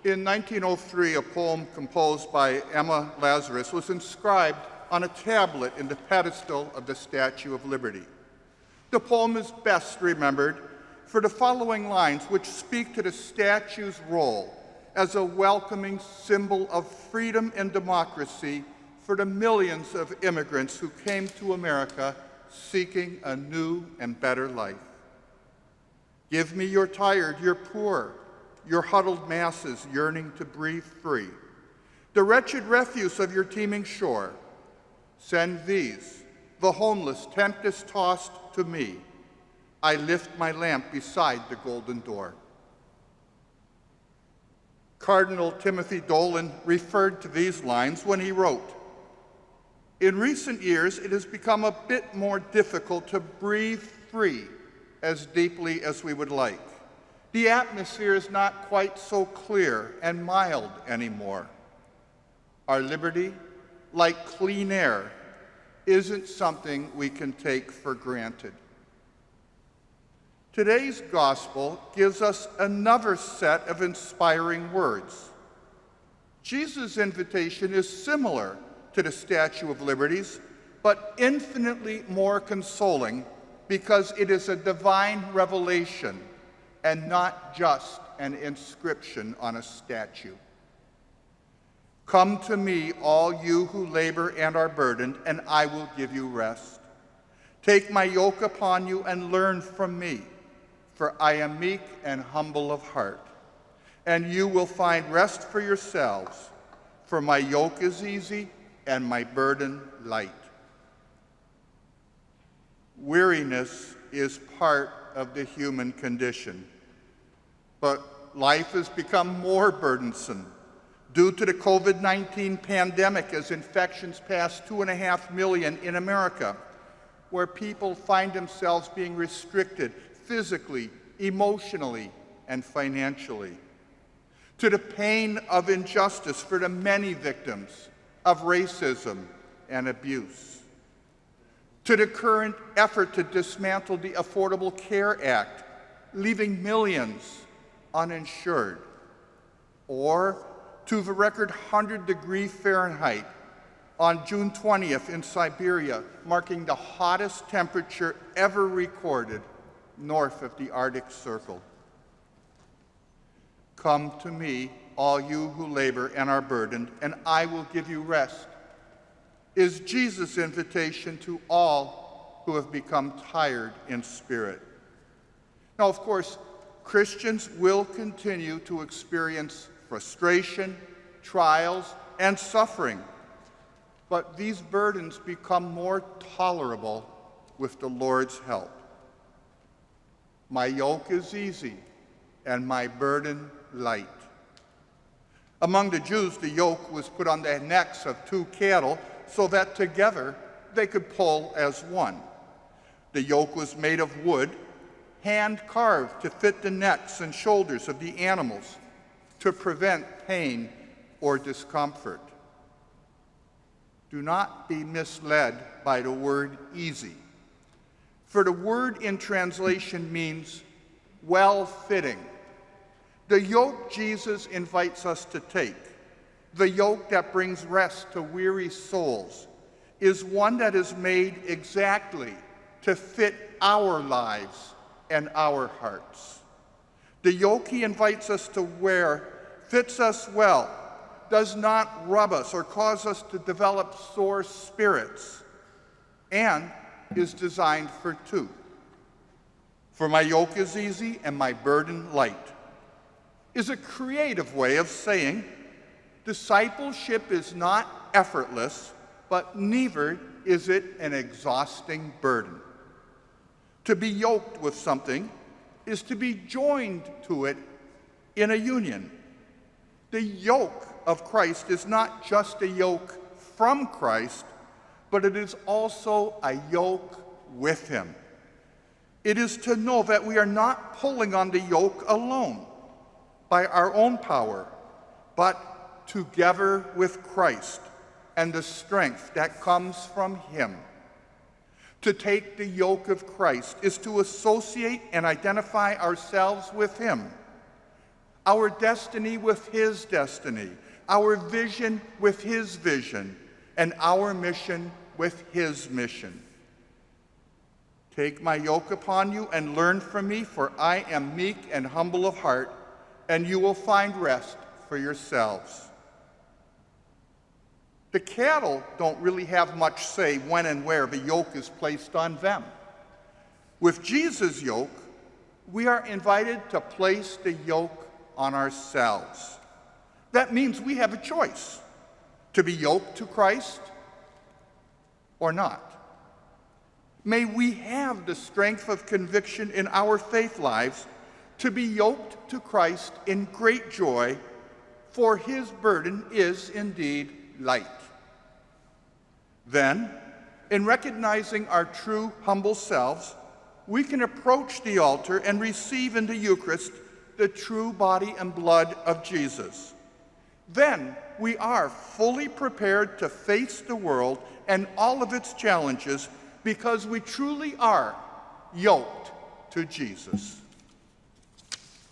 In 1903, a poem composed by Emma Lazarus was inscribed on a tablet in the pedestal of the Statue of Liberty. The poem is best remembered for the following lines, which speak to the statue's role as a welcoming symbol of freedom and democracy for the millions of immigrants who came to America seeking a new and better life. Give me your tired, your poor, your huddled masses yearning to breathe free, the wretched refuse of your teeming shore. Send these, the homeless, tempest-tossed, to me. I lift my lamp beside the golden door. Cardinal Timothy Dolan referred to these lines when he wrote, "In recent years, it has become a bit more difficult to breathe free as deeply as we would like. The atmosphere is not quite so clear and mild anymore. Our liberty, like clean air, isn't something we can take for granted." Today's gospel gives us another set of inspiring words. Jesus' invitation is similar to the Statue of Liberty's, but infinitely more consoling because it is a divine revelation and not just an inscription on a statue. Come to me, all you who labor and are burdened, and I will give you rest. Take my yoke upon you and learn from me, for I am meek and humble of heart, and you will find rest for yourselves, for my yoke is easy and my burden light. Weariness is part of the human condition, but life has become more burdensome due to the COVID-19 pandemic as infections pass 2.5 million in America, where people find themselves being restricted physically, emotionally, and financially. To the pain of injustice for the many victims of racism and abuse. To the current effort to dismantle the Affordable Care Act, leaving millions uninsured. Or to the record 100-degree Fahrenheit on June 20th in Siberia, marking the hottest temperature ever recorded north of the Arctic Circle. Come to me, all you who labor and are burdened, and I will give you rest, is Jesus' invitation to all who have become tired in spirit. Now, of course, Christians will continue to experience frustration, trials, and suffering, but these burdens become more tolerable with the Lord's help. My yoke is easy and my burden light. Among the Jews, the yoke was put on the necks of 2 cattle so that together they could pull as one. The yoke was made of wood, hand-carved to fit the necks and shoulders of the animals to prevent pain or discomfort. Do not be misled by the word easy, for the word in translation means well-fitting. The yoke Jesus invites us to take, the yoke that brings rest to weary souls, is one that is made exactly to fit our lives and our hearts. The yoke he invites us to wear fits us well, does not rub us or cause us to develop sore spirits, and is designed for 2. For my yoke is easy and my burden light is a creative way of saying discipleship is not effortless, but neither is it an exhausting burden. To be yoked with something is to be joined to it in a union. The yoke of Christ is not just a yoke from Christ, but it is also a yoke with him. It is to know that we are not pulling on the yoke alone by our own power, but together with Christ and the strength that comes from him. To take the yoke of Christ is to associate and identify ourselves with him. our destiny with his destiny, our vision with his vision, and our mission with his mission. Take my yoke upon you and learn from me, for I am meek and humble of heart, and you will find rest for yourselves. The cattle don't really have much say when and where the yoke is placed on them. With Jesus' yoke, we are invited to place the yoke on ourselves. That means we have a choice to be yoked to Christ or not. May we have the strength of conviction in our faith lives to be yoked to Christ in great joy, for his burden is indeed light. Then, in recognizing our true humble selves, we can approach the altar and receive in the Eucharist the true body and blood of Jesus. Then we are fully prepared to face the world and all of its challenges because we truly are yoked to Jesus.